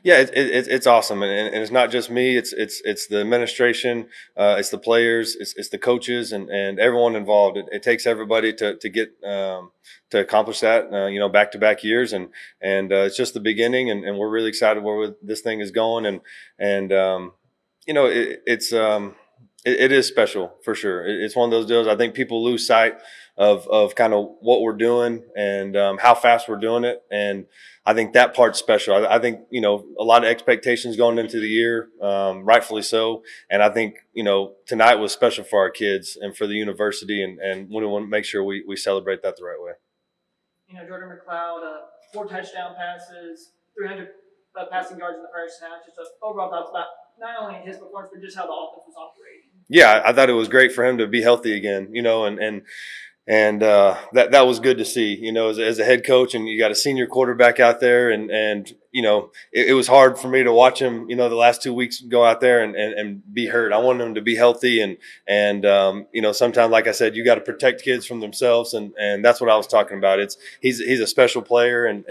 Yeah, it's awesome, and it's not just me. It's the administration, it's the players, it's the coaches, and everyone involved. It takes everybody to get to accomplish that. Back to back years, and it's just the beginning, and we're really excited where this thing is going, and it is special for sure. It's one of those deals. I think people lose sight of kind of what we're doing and how fast we're doing it, and I think that part's special. I think a lot of expectations going into the year, rightfully so, and I think tonight was special for our kids and for the university, and we want to make sure we celebrate that the right way. Jordan McLeod, 4 touchdown passes, 300 passing yards in the first half. Just overall thoughts about not only his performance, but just how the offense was operating. Yeah, I thought it was great for him to be healthy again, and that was good to see. As a head coach, and you got a senior quarterback out there, and it was hard for me to watch him. The last 2 weeks go out there and be hurt. I wanted him to be healthy, and sometimes, like I said, you got to protect kids from themselves, and that's what I was talking about. He's a special player, and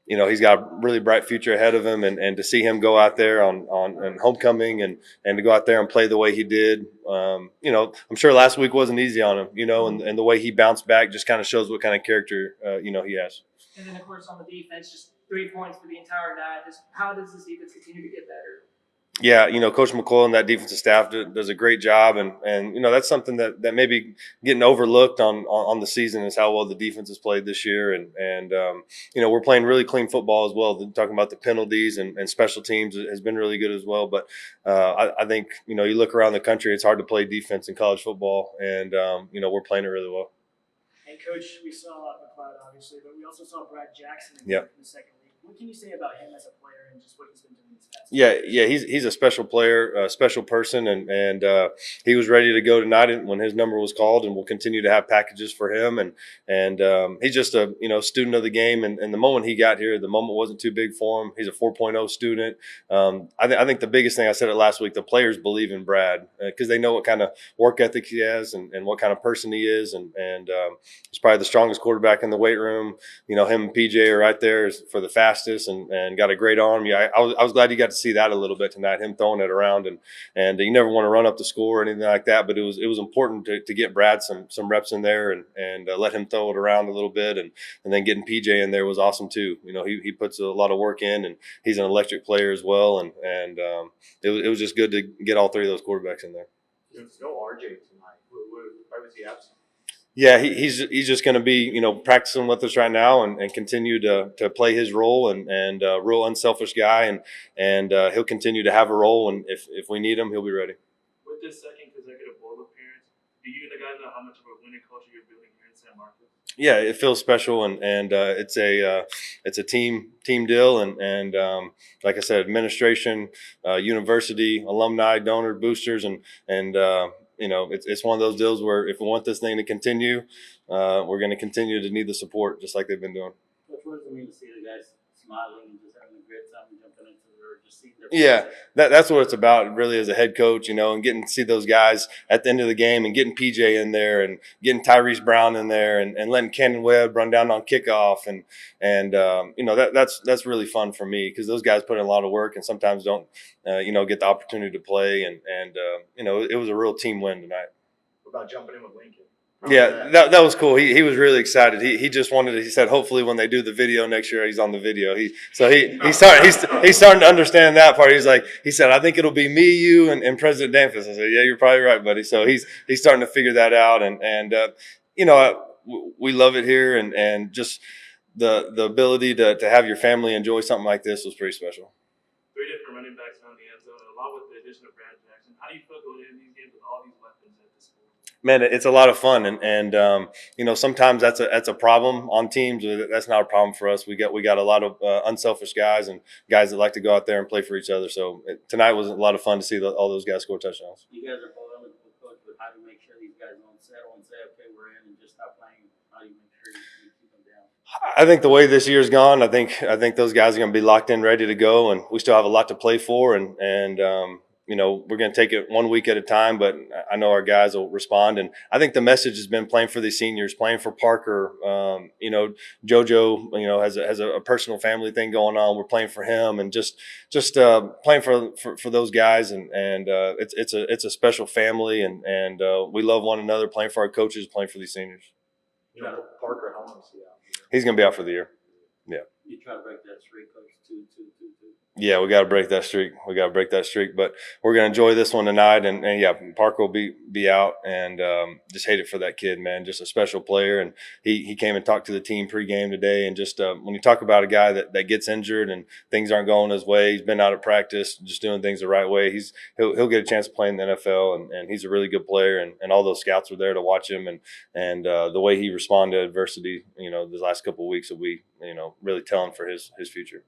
he's got a really bright future ahead of him, and to see him go out there on homecoming and to go out there and play the way he did, I'm sure last week wasn't easy on him, and the way he bounced back just kind of shows what kind of character, he has. And then, of course, on the defense, just 3 points for the entire night. Just how does this defense continue to get better? Yeah, Coach McCoy and that defensive staff does a great job, and that's something that maybe getting overlooked on the season is how well the defense has played this year, and we're playing really clean football as well. Talking about the penalties and special teams has been really good as well. But I think you look around the country, it's hard to play defense in college football, and we're playing it really well. And Coach, we saw McLeod obviously, but we also saw Brad Jackson in the second week. What can you say about him as a player and just what he's been doing this past year? Yeah, he's a special player, a special person, and he was ready to go tonight when his number was called, and we'll continue to have packages for him. And he's just a student of the game, and the moment he got here, the moment wasn't too big for him. He's a 4.0 student. I think the biggest thing, I said it last week, the players believe in Brad because they know what kind of work ethic he has and what kind of person he is, and he's probably the strongest quarterback in the weight room. Him and PJ are right there for the fastest and got a great arm. Yeah, I was glad you got to see that a little bit tonight, him throwing it around, and you never want to run up the score or anything like that, but it was important to get Brad some reps in there and let him throw it around a little bit, and then getting PJ in there was awesome too. He puts a lot of work in, and he's an electric player as well, and it was just good to get all three of those quarterbacks in there. There's no RJ tonight. Why was he absent? Yeah, he's just going to be practicing with us right now and continue to play his role and real unselfish guy, and he'll continue to have a role, and if we need him, he'll be ready. With this second consecutive bowl appearance, do you and the guys know how much of a winning culture you're building here in San Marcos? Yeah, it feels special, and it's a team deal, and like I said, administration, university, alumni, donor, boosters, and it's one of those deals where if we want this thing to continue, we're going to continue to need the support just like they've been doing. What does it mean to see the guys smiling and just having a great time and jumping into or just seeing their Yeah, that's what it's about really as a head coach, and getting to see those guys at the end of the game and getting PJ in there and getting Tyrese Brown in there and letting Cannon Webb run down on kickoff and that's really fun for me because those guys put in a lot of work and sometimes don't get the opportunity to play and it was a real team win tonight. What about jumping in with Lincoln? Yeah, that was cool. He was really excited. He just wanted. He said, hopefully, when they do the video next year, he's on the video. He's starting to understand that part. He said, I think it'll be me, you, and President Danfus. I said, yeah, you're probably right, buddy. So he's starting to figure that out, and we love it here, and just the ability to have your family enjoy something like this was pretty special. 3 different running backs on the end zone, along with the addition of Brad Jackson. How do you feel going into these games with all these weapons at this point? Man, it's a lot of fun, and sometimes that's a problem on teams. That's not a problem for us. We got a lot of unselfish guys and guys that like to go out there and play for each other. So tonight was a lot of fun to see all those guys score touchdowns. You guys are boiling with coach, but how do you make sure these guys don't settle and say, okay, we're in, and just stop playing? How do you make sure you keep them down? I think the way this year's gone, I think those guys are going to be locked in, ready to go, and we still have a lot to play for, and we're going to take it 1 week at a time, but I know our guys will respond. And I think the message has been playing for these seniors, playing for Parker. JoJo, has a personal family thing going on. We're playing for him, and just playing for those guys. And it's a special family, and we love one another. Playing for our coaches, playing for these seniors. Parker, how long is he out? He's going to be out for the year. You try to break that streak, coach. Two. Yeah, we got to break that streak. But we're gonna enjoy this one tonight, and yeah, Parker will be out, and just hate it for that kid, man. Just a special player, and he came and talked to the team pregame today, and just when you talk about a guy that gets injured and things aren't going his way, he's been out of practice, just doing things the right way. He'll get a chance to play in the NFL, and he's a really good player, and all those scouts were there to watch him, and the way he responded to adversity, the last couple of weeks will be really telling for his future.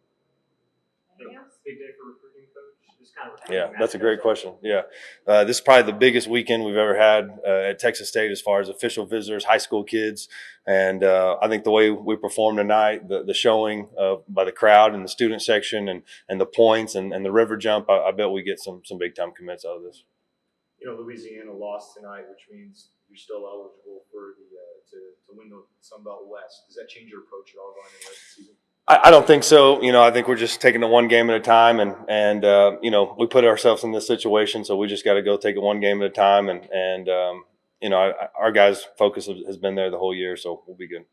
Big day for recruiting, coach. Just kind of Yeah, that's a great question. Yeah, this is probably the biggest weekend we've ever had at Texas State as far as official visitors, high school kids, and I think the way we performed tonight, the showing by the crowd and the student section, and the points and the river jump, I bet we get some big time commits out of this. Louisiana lost tonight, which means you're still eligible for the to win the Sun Belt West. Does that change your approach at all going into the rest of the season? I don't think so. I think we're just taking it one game at a time, and we put ourselves in this situation, so we just got to go take it one game at a time, and our guys' focus has been there the whole year, so we'll be good.